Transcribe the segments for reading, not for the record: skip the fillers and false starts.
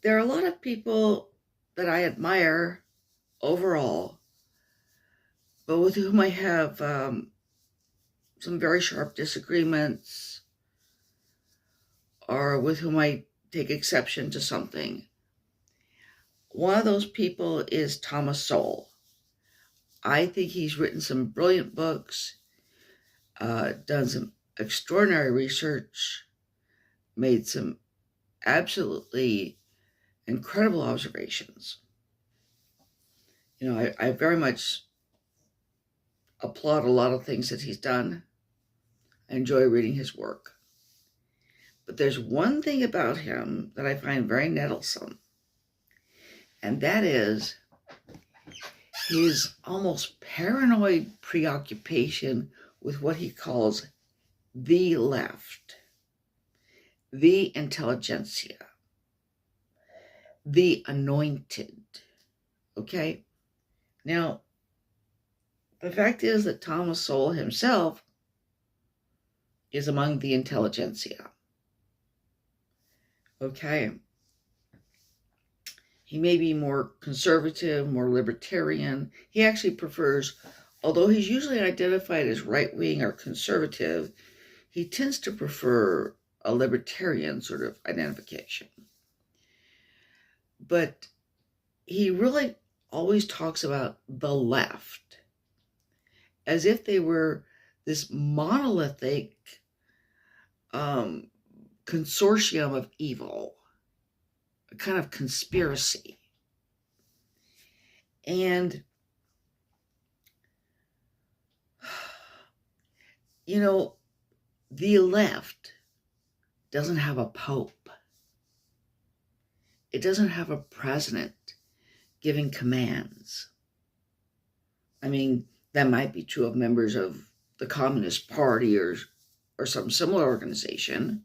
There are a lot of people that I admire overall, but with whom I have some very sharp disagreements, or with whom I take exception to something. One of those people is Thomas Sowell. I think he's written some brilliant books, done some extraordinary research, made some absolutely incredible observations. I very much applaud a lot of things that he's done. I enjoy reading his work. But there's one thing about him that I find very nettlesome, and that is his almost paranoid preoccupation with what he calls the left, the intelligentsia, the anointed. Okay? Now, the fact is that Thomas Sowell himself is among the intelligentsia. Okay? He may be more conservative, more libertarian. He actually prefers, although he's usually identified as right-wing or conservative, he tends to prefer a libertarian sort of identification. But he really always talks about the left as if they were this monolithic consortium of evil, a kind of conspiracy. And, the left doesn't have a pope. It doesn't have a president giving commands. I mean, that might be true of members of the Communist Party or some similar organization,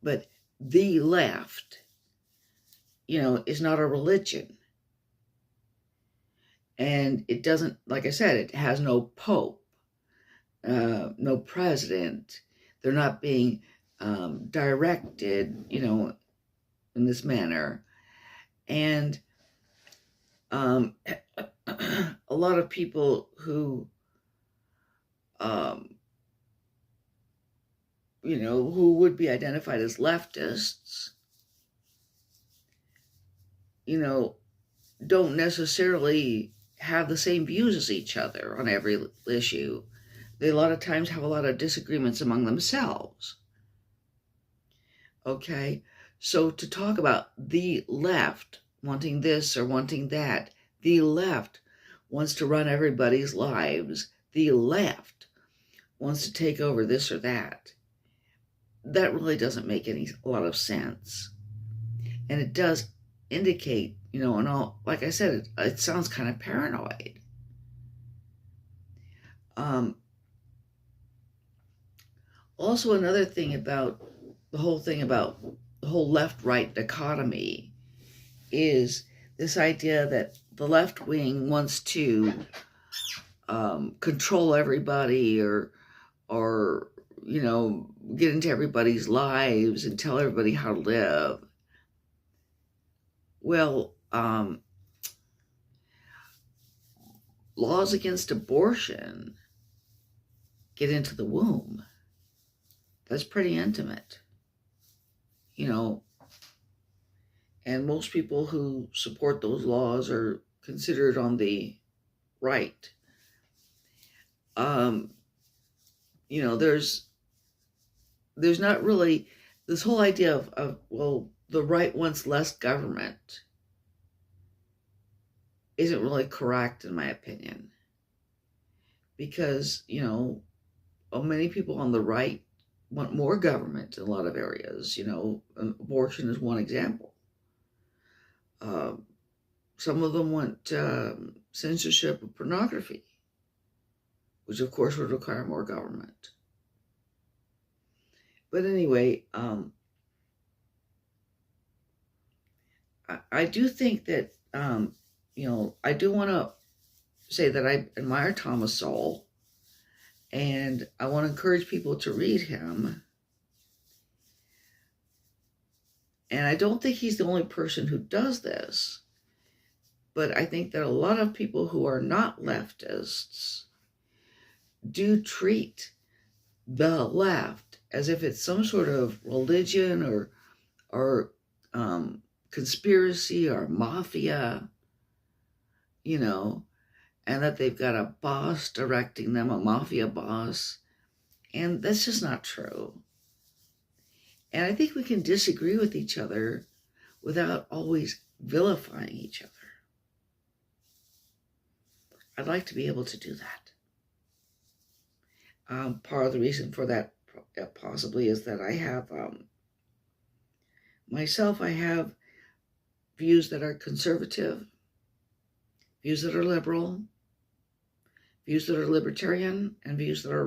but the left, is not a religion. And it doesn't, like I said, it has no pope, no president. They're not being directed, in this manner. And a lot of people who, who would be identified as leftists, don't necessarily have the same views as each other on every issue. They a lot of times have a lot of disagreements among themselves. Okay, so to talk about the left wanting this or wanting that, the left wants to run everybody's lives, the left wants to take over this or that, that really doesn't make a lot of sense. And it does indicate, and all, like I said, it sounds kind of paranoid. Also, another thing about the whole left-right dichotomy is this idea that the left wing wants to control everybody or get into everybody's lives and tell everybody how to live. Well, laws against abortion get into the womb. That's pretty intimate, and most people who support those laws are considered on the right. There's not really this whole idea of the right wants less government isn't really correct, in my opinion, because many people on the right want more government in a lot of areas. Abortion is one example. Some of them want censorship of pornography, which of course would require more government. But anyway, I do think that, I do want to say that I admire Thomas Sowell, and I want to encourage people to read him. And I don't think he's the only person who does this, but I think that a lot of people who are not leftists do treat the left as if it's some sort of religion or conspiracy or mafia, you know, and that they've got a boss directing them, a mafia boss. And that's just not true. And I think we can disagree with each other without always vilifying each other. I'd like to be able to do that. Part of the reason for that possibly is that I have, I have views that are conservative, views that are liberal, views that are libertarian, and views that are